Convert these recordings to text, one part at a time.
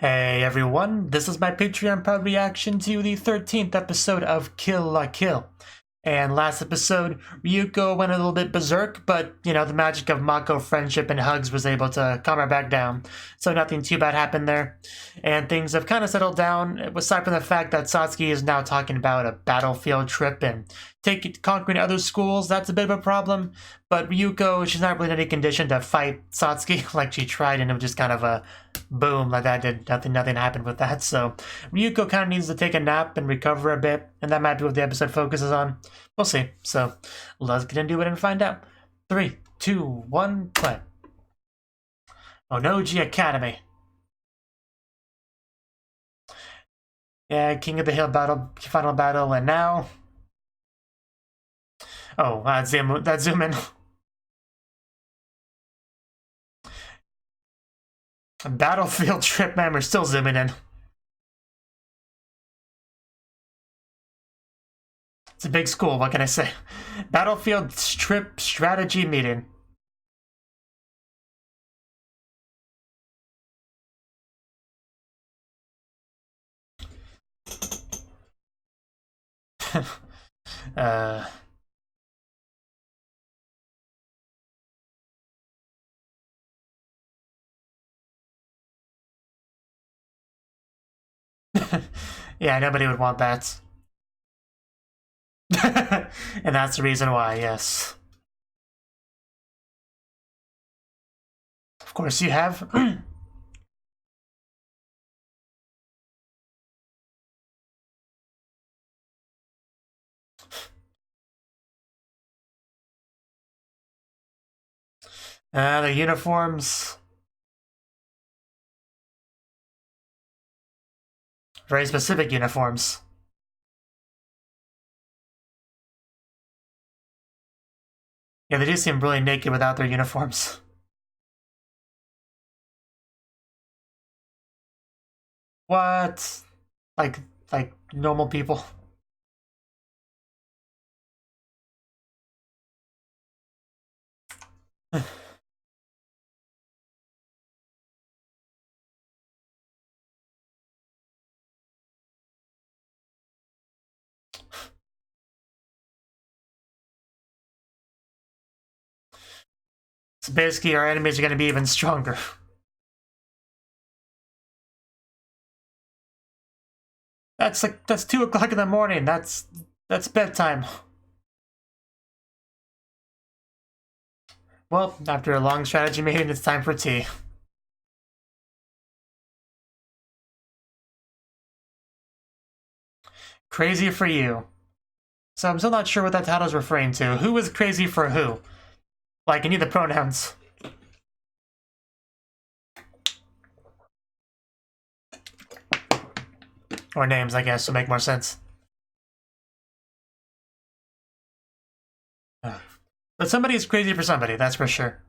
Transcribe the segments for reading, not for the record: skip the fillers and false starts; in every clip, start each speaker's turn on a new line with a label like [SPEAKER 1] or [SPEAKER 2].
[SPEAKER 1] Hey everyone, this is my Patreon proud reaction to the 13th episode of Kill La Kill. And last episode, Ryuko went a little bit berserk, but, you know, the magic of Mako friendship and hugs was able to calm her back down. So nothing too bad happened there. And things have kind of settled down, aside from the fact that Satsuki is now talking about a battlefield trip and conquering other schools. That's a bit of a problem. But Ryuko, she's not really in any condition to fight Satsuki like she tried, and it was just kind of a boom, like that did nothing happened with that. So Ryuko kind of needs to take a nap and recover a bit, and that might be what the episode focuses on. We'll see. So let's get into it and find out. 3, 2, 1, play. Onoji Academy. Yeah, King of the Hill battle, final battle, and now. Oh, that's zoom in. Battlefield trip, man, we're still zooming in. It's a big school, what can I say? Battlefield trip strategy meeting. Yeah, nobody would want that. And that's the reason why, yes. Of course you have. The uniforms. Very specific uniforms. Yeah, they do seem really naked without their uniforms. What? Like normal people. So basically our enemies are going to be even stronger. That's 2 o'clock in the morning. That's bedtime. Well, after a long strategy meeting, it's time for tea. Crazy for you. So I'm still not sure what that title's referring to. Who is crazy for who? Like, I need the pronouns. Or names, I guess, to make more sense. But somebody's crazy for somebody, that's for sure.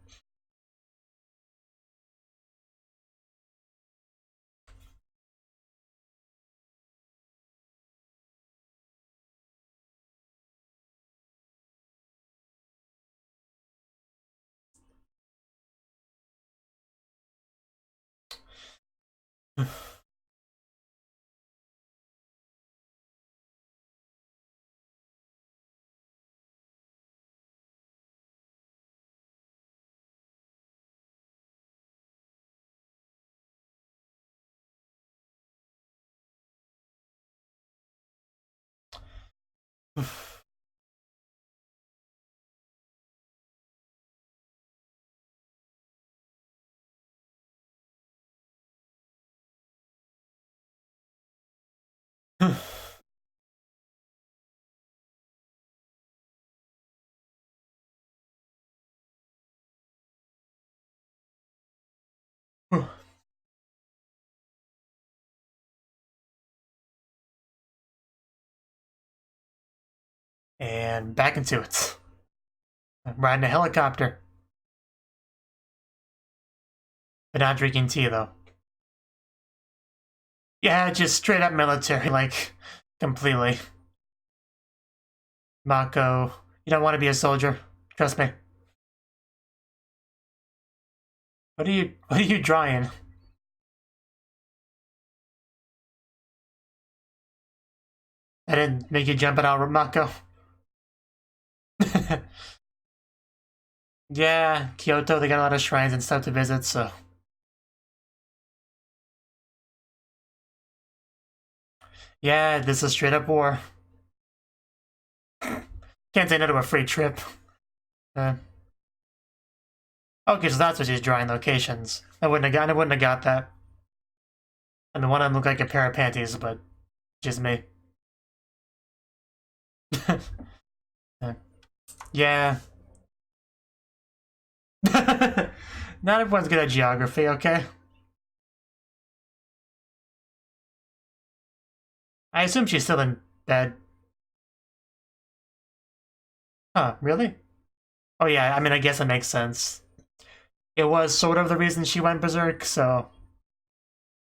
[SPEAKER 1] And back into it. I'm riding a helicopter. But not drinking tea, though. Yeah, just straight up military, like, completely. Mako, you don't want to be a soldier. Trust me. What are you drawing? I didn't make you jump it out, Mako. Yeah, Kyoto, they got a lot of shrines and stuff to visit, so. Yeah, this is straight up war. Can't say no to a free trip. Okay, so that's what she's drawing locations. I wouldn't have got that. And the one of them looked like a pair of panties, but just me. Yeah. Not everyone's good at geography, okay? I assume she's still in bed. Huh, really? Oh yeah, I mean, I guess it makes sense. It was sort of the reason she went berserk, so...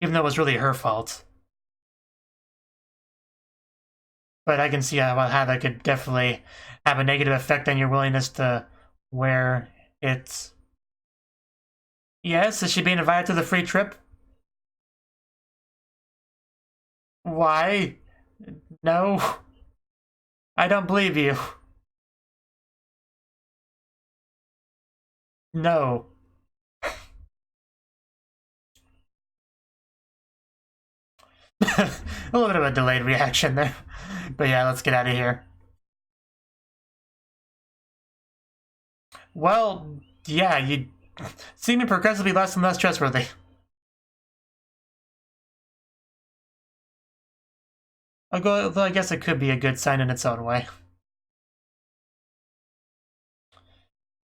[SPEAKER 1] Even though it was really her fault. But I can see how that could definitely have a negative effect on your willingness to wear it. Yes, is she being invited to the free trip? Why? No. I don't believe you. No. A little bit of a delayed reaction there. But yeah, let's get out of here. Well, yeah, you seeming progressively less and less trustworthy. Although I guess it could be a good sign in its own way.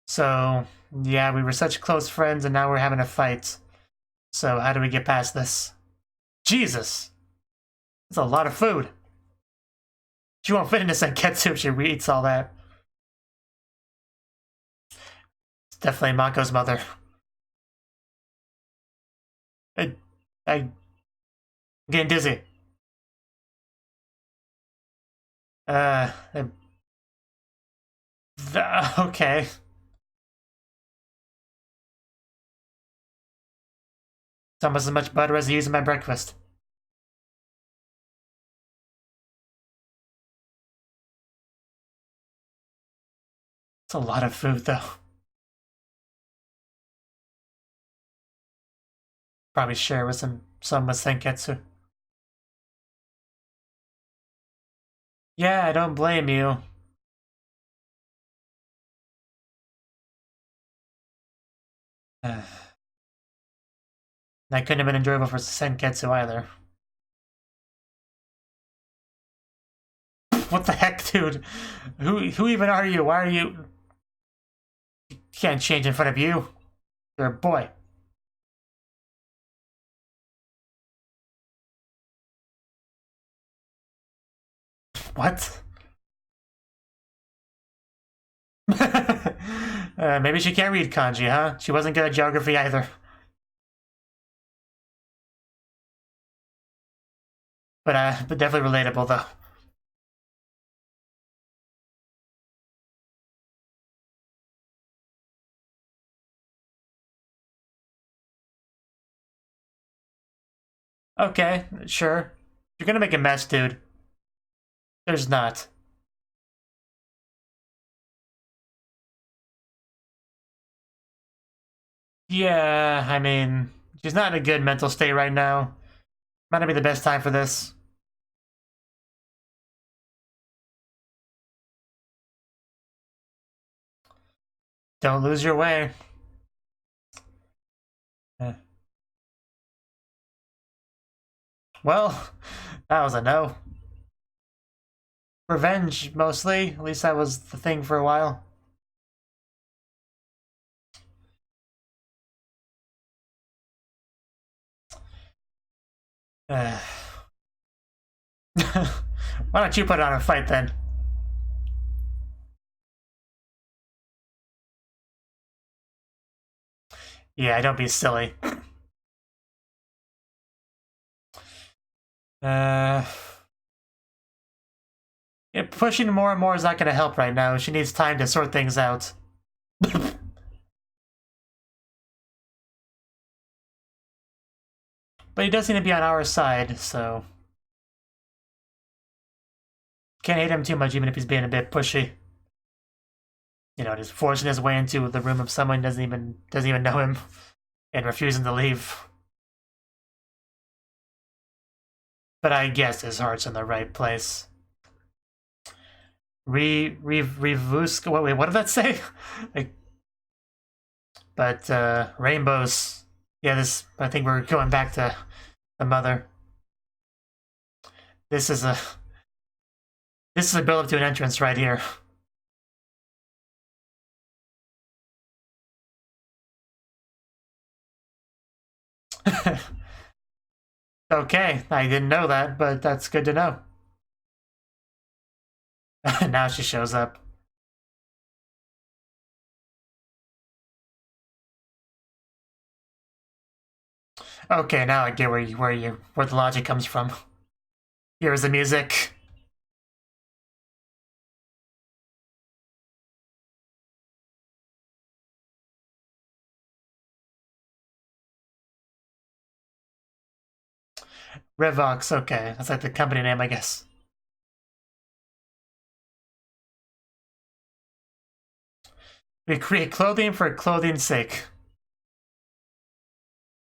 [SPEAKER 1] So, yeah, we were such close friends and now we're having a fight. So how do we get past this? Jesus! That's a lot of food. She won't fit into Senketsu if she eats all that. It's definitely Mako's mother. I'm getting dizzy. Okay. It's almost as much butter as I use in my breakfast. It's a lot of food, though. Probably share with some with Senketsu. Yeah, I don't blame you. That couldn't have been enjoyable for Senketsu either. What the heck, dude? Who even are you? Why are you... You can't change in front of you. You're a boy. What? Maybe she can't read kanji, huh? She wasn't good at geography either. But definitely relatable, though. Okay, sure. You're gonna make a mess, dude. There's not. Yeah, I mean, she's not in a good mental state right now. Might not be the best time for this. Don't lose your way. Well, that was a no. Revenge, mostly. At least that was the thing for a while. Why don't you put on a fight then? Yeah, don't be silly. Yeah, pushing more and more is not going to help right now. She needs time to sort things out. But he does seem to be on our side, so... Can't hate him too much, even if he's being a bit pushy. You know, just forcing his way into the room of someone who doesn't even know him, and refusing to leave. But I guess his heart's in the right place. Revuska. Wait, what did that say? Like, but rainbows. Yeah, this. I think we're going back to the mother. This is a build up to an entrance right here. Okay, I didn't know that, but that's good to know. Now she shows up. Okay, now I get where the logic comes from. Here's the music. Revox, okay. That's like the company name, I guess. We create clothing for clothing's sake.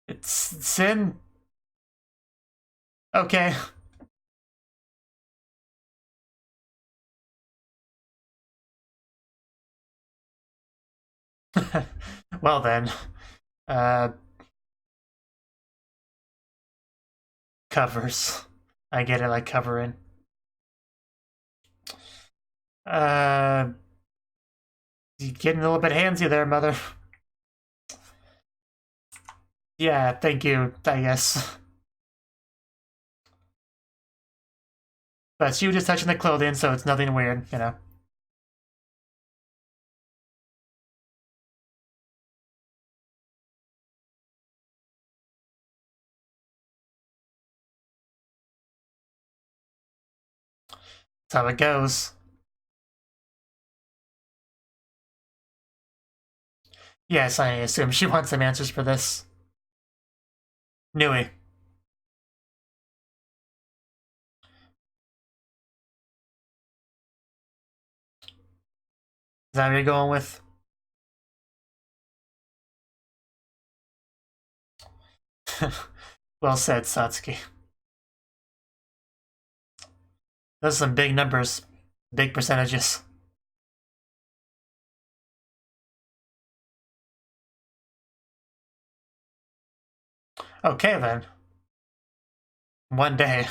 [SPEAKER 1] It's sin. Okay. Well then. Covers. I get it, like covering. You getting a little bit handsy there, mother. Yeah, thank you, I guess. But she was just touching the clothing, so it's nothing weird, you know. That's how it goes. Yes, I assume she wants some answers for this. Nui. Is that what you're going with? Well said, Satsuki. Those are some big numbers, big percentages. Okay then. One day.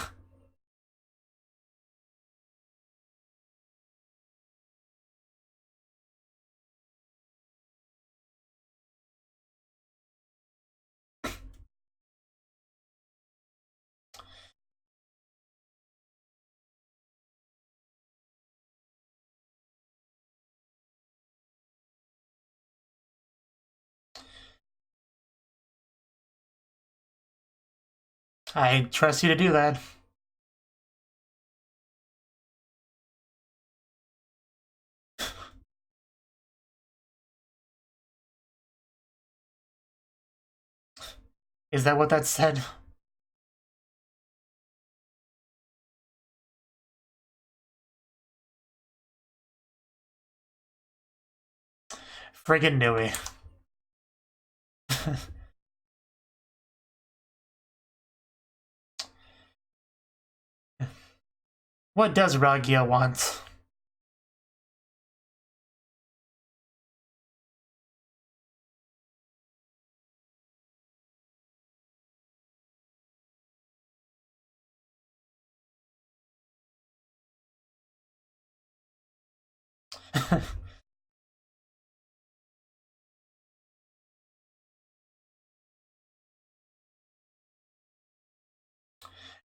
[SPEAKER 1] I trust you to do that. Is that what that said? Friggin' Nui. What does Ragia want?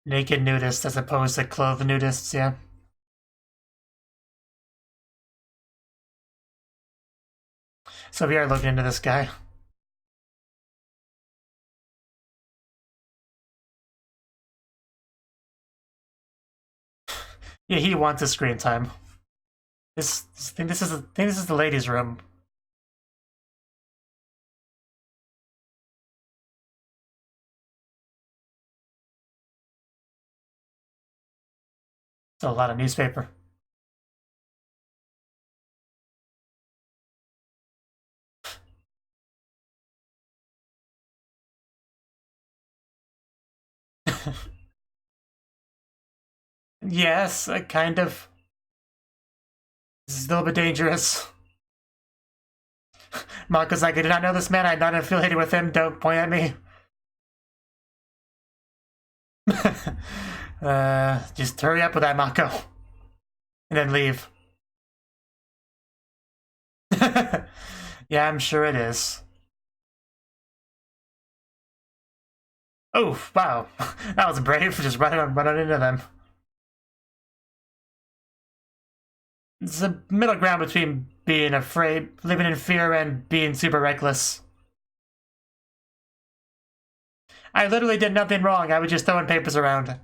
[SPEAKER 1] Naked nudists as opposed to clothed nudists, yeah. So we are looking into this guy. Yeah, he wants his screen time. I think this is the ladies' room. A lot of newspaper. Yes, kind of. This is a little bit dangerous. Mako's like, I did not know this man, I'm not affiliated with him, don't point at me. Just hurry up with that, Mako. And then leave. Yeah, I'm sure it is. Oh, wow. That was brave, just running into them. It's a middle ground between being afraid, living in fear, and being super reckless. I literally did nothing wrong, I was just throwing papers around.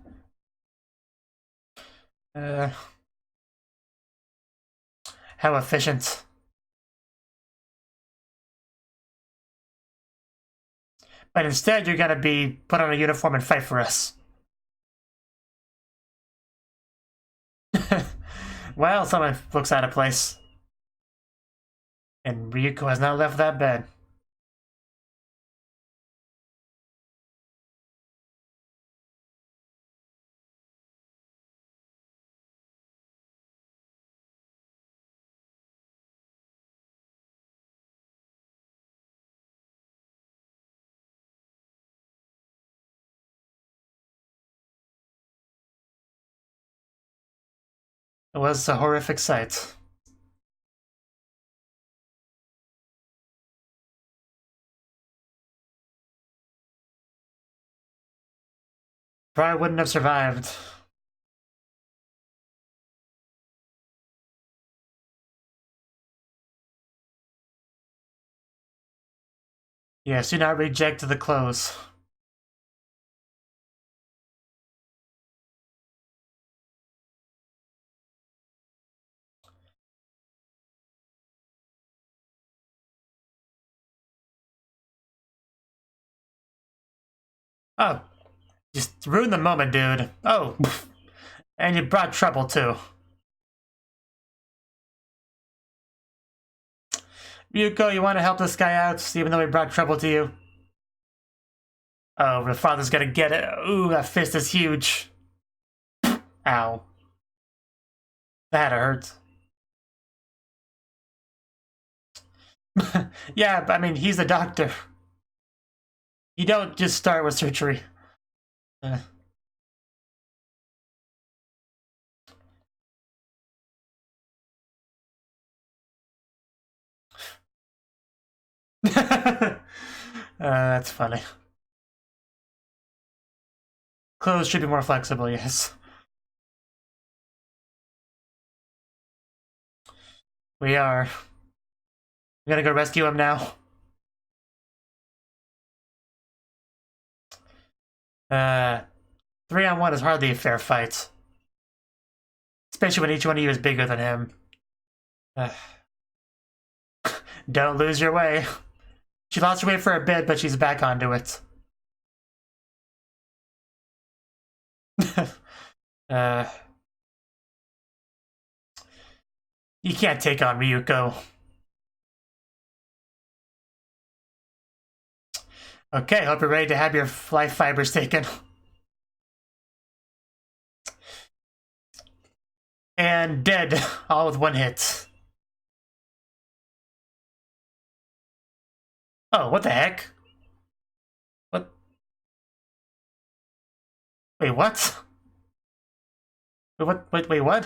[SPEAKER 1] How efficient. But instead, you're gonna be put on a uniform and fight for us. Well, someone looks out of place. And Ryuko has not left that bed. It was a horrific sight. Probably wouldn't have survived. Yes, do not reject the clothes. Oh, just ruin the moment, dude. Oh, and you brought trouble too. Ryuko, you want to help this guy out, even though he brought trouble to you? Oh, the father's gonna get it. Ooh, that fist is huge. Ow. That hurt. Yeah, but I mean, he's the doctor. You don't just start with surgery. That's funny. Clothes should be more flexible, yes. We are. We gotta go rescue him now. 3-on-1 is hardly a fair fight. Especially when each one of you is bigger than him. Don't lose your way. She lost her way for a bit, but she's back onto it. You can't take on Ryuko. Okay, hope you're ready to have your life fibers taken. And dead, all with one hit. Oh, what the heck? What? Wait, what? Wait, what? Wait, what?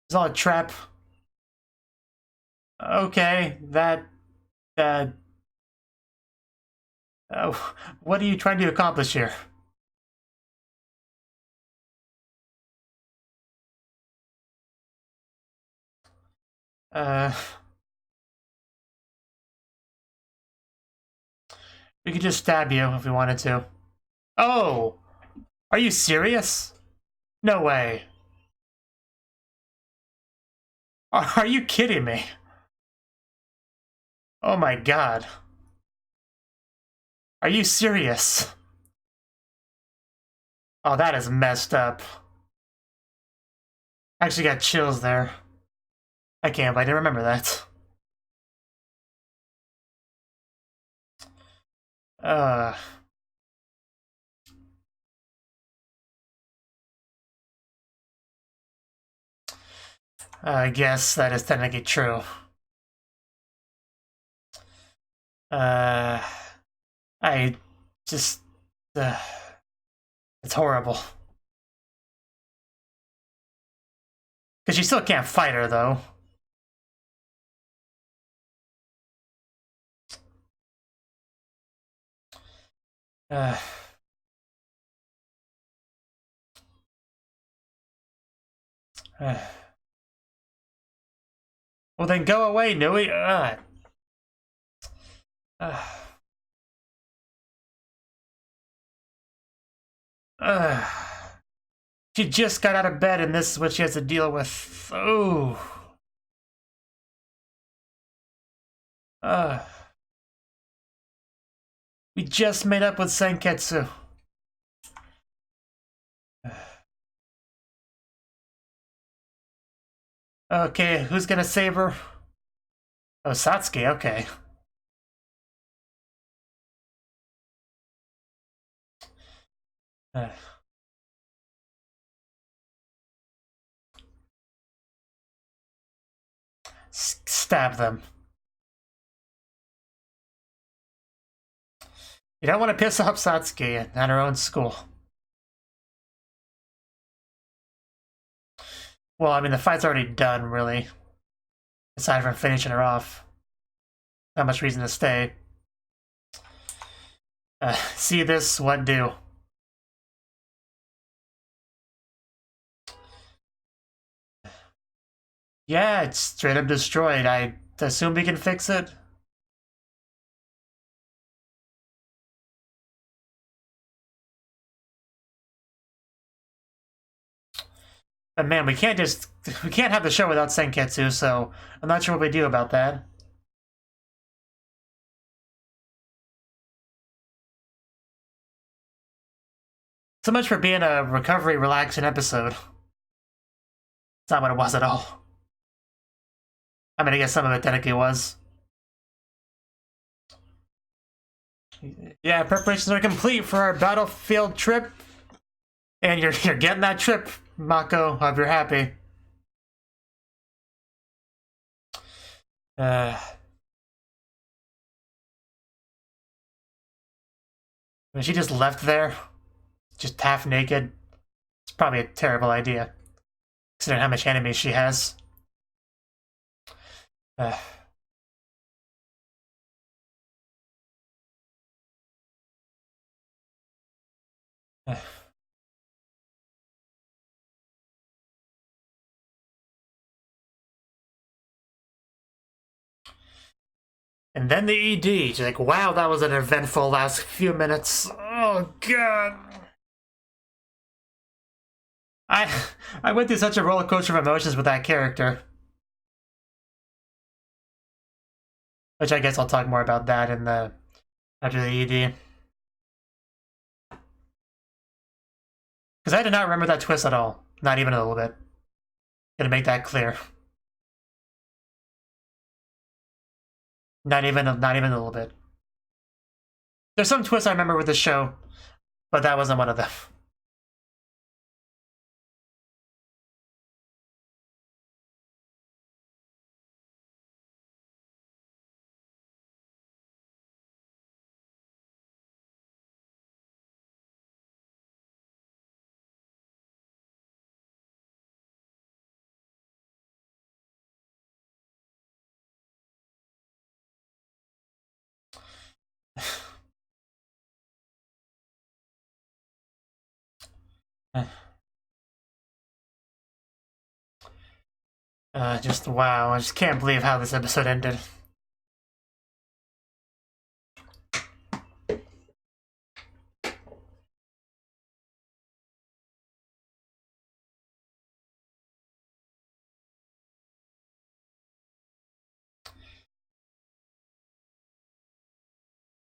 [SPEAKER 1] It's all a trap. Okay, that... what are you trying to accomplish here? We could just stab you if we wanted to. Oh! Are you serious? No way. Are you kidding me? Oh my god. Are you serious? Oh, that is messed up. I actually got chills there. I can't, but I didn't remember that. I guess that is technically true. I just... it's horrible. Because you still can't fight her, though. Well, then go away, Nui. She just got out of bed, and this is what she has to deal with. Oh. We just made up with Senketsu. Okay, who's gonna save her? Oh, Satsuki, okay. Stab them. You don't want to piss off Satsuki at her own school. Well, I mean, the fight's already done, really. Aside from finishing her off. Not much reason to stay. See this? What do? Yeah, it's straight up destroyed. I assume we can fix it. But man, we can't have the show without Senketsu, so I'm not sure what we do about that. So much for being a recovery, relaxing episode. It's not what it was at all. I mean, I guess some of it technically was. Yeah, preparations are complete for our battlefield trip. And you're getting that trip, Mako. Hope you're happy. When she just left there, just half naked, it's probably a terrible idea, considering how much anime she has. And then the ED. She's like, wow, that was an eventful last few minutes. Oh, God. I went through such a roller coaster of emotions with that character. Which I guess I'll talk more about that in the after the ED. Because I did not remember that twist at all. Not even a little bit. Gonna make that clear. Not even a little bit. There's some twists I remember with the show, but that wasn't one of them. Just wow, I just can't believe how this episode ended.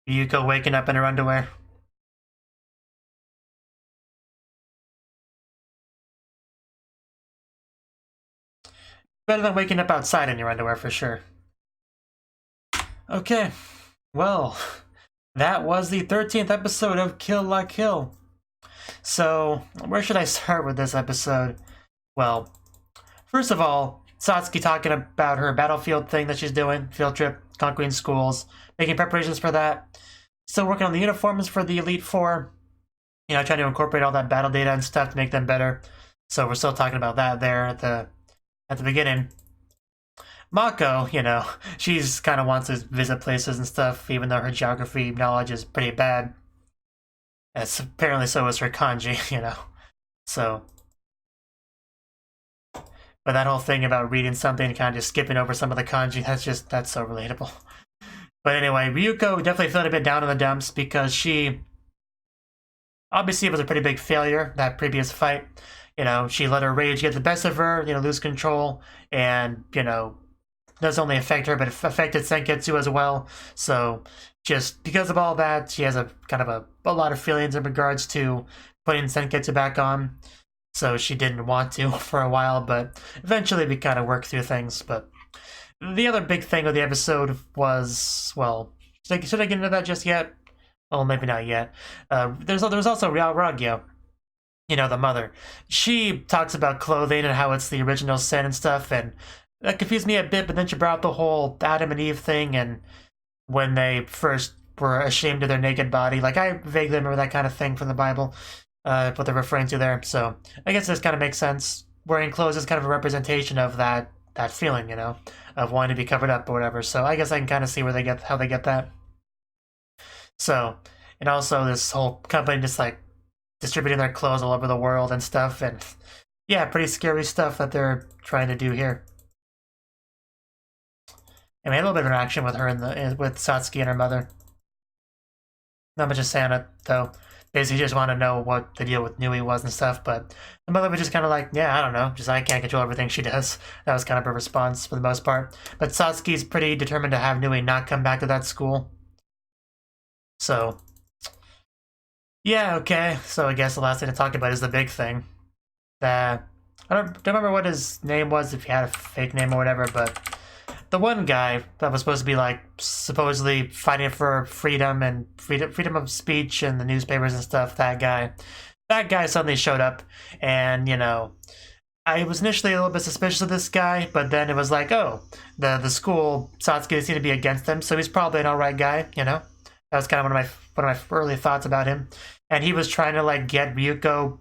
[SPEAKER 1] Yuko waking up in her underwear. Better than waking up outside in your underwear, for sure. Okay, well, that was the 13th episode of Kill La Kill. So, where should I start with this episode? Well, first of all, Satsuki talking about her battlefield thing that she's doing, field trip, conquering schools, making preparations for that. Still working on the uniforms for the Elite Four. You know, trying to incorporate all that battle data and stuff to make them better. So we're still talking about that there at the beginning. Mako, you know, she's kind of wants to visit places and stuff, even though her geography knowledge is pretty bad. As apparently so is her kanji, you know. So, but that whole thing about reading something and kind of just skipping over some of the kanji, that's so relatable. But anyway, Ryuko definitely feeling a bit down in the dumps because she obviously was a pretty big failure, that previous fight. You know, she let her rage get the best of her, you know, lose control, and, you know, doesn't only affect her, but it affected Senketsu as well. So just because of all that, she has a kind of a lot of feelings in regards to putting Senketsu back on. So she didn't want to for a while, but eventually we kind of worked through things. But the other big thing of the episode was, well, should I get into that just yet? Well, maybe not yet. There was also Ragyo, you know, the mother. She talks about clothing and how it's the original sin and stuff, and that confused me a bit, but then she brought up the whole Adam and Eve thing, and when they first were ashamed of their naked body. Like, I vaguely remember that kind of thing from the Bible, what they're referring to there. So I guess this kind of makes sense. Wearing clothes is kind of a representation of that feeling, you know, of wanting to be covered up or whatever. So I guess I can kind of see how they get that. So, and also this whole company just like distributing their clothes all over the world and stuff, and yeah, pretty scary stuff that they're trying to do here. And we had a little bit of interaction with her with Satsuki and her mother. Not much of Santa, though. Basically just want to know what the deal with Nui was and stuff, but the mother was just kind of like, yeah, I don't know, just I can't control everything she does. That was kind of her response for the most part. But Satsuki's pretty determined to have Nui not come back to that school. So, yeah, okay. So I guess the last thing to talk about is the big thing. I don't remember what his name was, if he had a fake name or whatever, but the one guy that was supposed to be like supposedly fighting for freedom and freedom of speech and the newspapers and stuff, that guy suddenly showed up, and, you know, I was initially a little bit suspicious of this guy, but then it was like, oh, the school, Satsuki seemed to be against him, so he's probably an alright guy, you know? That was kind of one of my early thoughts about him. And he was trying to like get Ryuko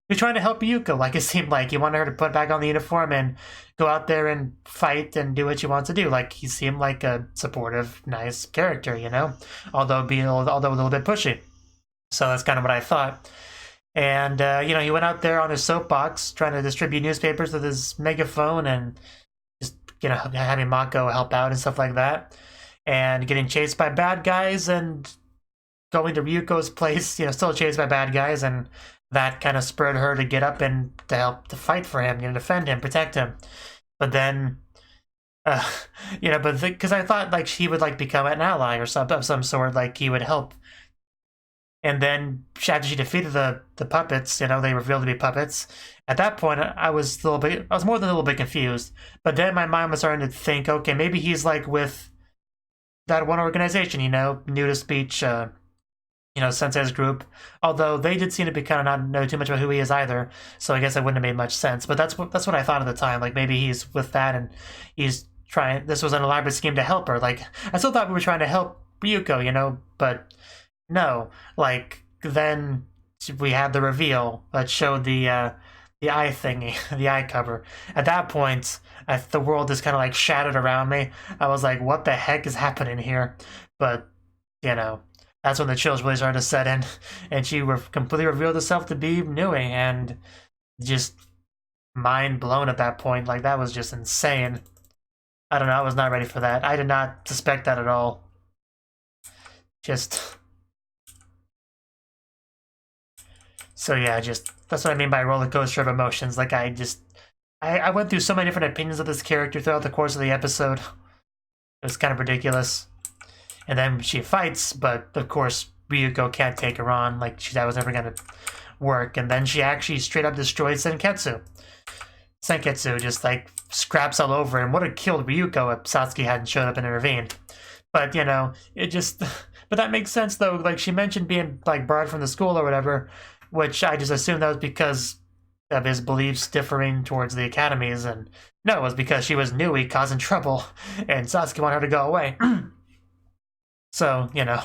[SPEAKER 1] he was trying to help Ryuko, like it seemed like. He wanted her to put back on the uniform and go out there and fight and do what she wants to do. Like, he seemed like a supportive, nice character, you know? Although a little bit pushy. So that's kind of what I thought. And, you know, he went out there on his soapbox trying to distribute newspapers with his megaphone and just, you know, having Mako help out and stuff like that. And getting chased by bad guys and going to Ryuko's place, you know, still chased by bad guys, and that kind of spurred her to get up and to help to fight for him, you know, defend him, protect him. But then, you know, because I thought like he would like become an ally or of some sort, like he would help. And then after she defeated the puppets, you know, they revealed to be puppets. At that point, I was more than a little bit confused. But then my mind was starting to think, okay, maybe he's like with that one organization, you know, New to Speech, you know, Sensei's group. Although they did seem to be kind of not know too much about who he is either, so I guess it wouldn't have made much sense. But that's what I thought at the time. Like maybe he's with that, and he's trying. This was an elaborate scheme to help her. Like I still thought we were trying to help Ryuko, you know, but no. Like then we had the reveal that showed the eye thingy, the eye cover. At that point, the world just kind of like shattered around me. I was like, what the heck is happening here? But, you know, that's when the chills really started to set in, and she completely revealed herself to be Nui, and just mind blown at that point. Like, that was just insane. I don't know, I was not ready for that. I did not suspect that at all. So yeah, that's what I mean by roller coaster of emotions. Like, I went through so many different opinions of this character throughout the course of the episode. It was kind of ridiculous. And then she fights, but of course Ryuko can't take her on. Like, that was never going to work. And then she actually straight up destroyed Senketsu. Senketsu just like scraps all over and would have killed Ryuko if Satsuki hadn't showed up and intervened. But, you know, but that makes sense though. Like, she mentioned being like barred from the school or whatever, which I just assumed that was because of his beliefs differing towards the academies, and no, it was because she was Nui causing trouble, and Sasuke wanted her to go away. So, you know,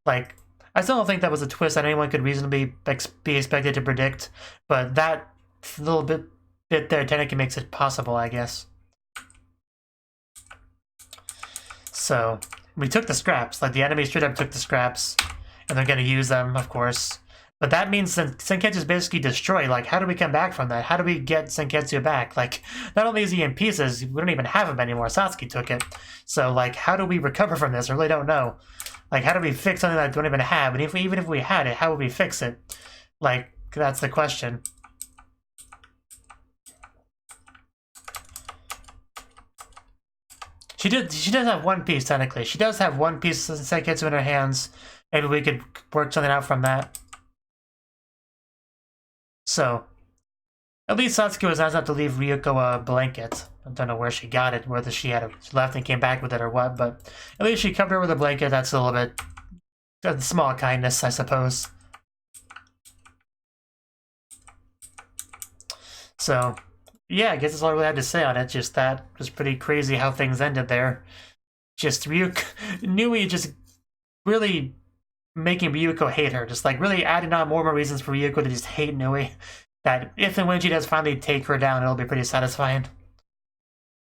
[SPEAKER 1] like, I still don't think that was a twist that anyone could reasonably be expected to predict, but that little bit there technically makes it possible, I guess. So, we took the scraps, like the enemy straight up took the scraps, and they're gonna use them, of course. But that means that Senketsu is basically destroyed. Like, how do we come back from that? How do we get Senketsu back? Like, not only is he in pieces, we don't even have him anymore. Sasuke took it. So, like, how do we recover from this? I really don't know. Like, how do we fix something that we don't even have? And even if we had it, how would we fix it? Like, that's the question. She does have one piece, technically. She does have one piece of Senketsu in her hands. Maybe we could work something out from that. So, at least Satsuki was nice enough to leave Ryuko a blanket. I don't know where she got it, whether she had it left and came back with it or what, but at least she covered her with a blanket. That's a little bit a small kindness, I suppose. So, yeah, I guess that's all I really had to say on it. Just that was pretty crazy how things ended there. Just Nui just really making Ryuko hate her. Just like really adding on more reasons for Ryuko to just hate Nui. That if and when she does finally take her down, it'll be pretty satisfying.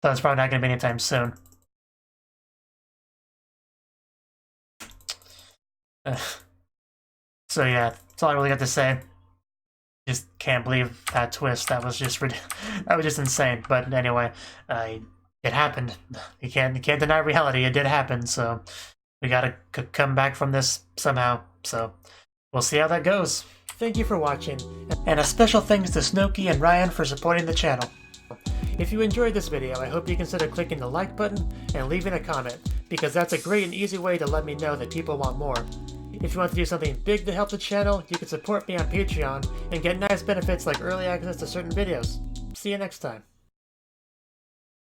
[SPEAKER 1] Though it's probably not going to be anytime soon. So yeah, that's all I really got to say. Just can't believe that twist. That was just insane. But anyway, it happened. You can't deny reality. It did happen. So we gotta come back from this somehow. So we'll see how that goes. Thank you for watching, and a special thanks to Cnouki and Ryan for supporting the channel. If you enjoyed this video, I hope you consider clicking the like button and leaving a comment, because that's a great and easy way to let me know that people want more. If you want to do something big to help the channel, you can support me on Patreon and get nice benefits like early access to certain videos. See you next time.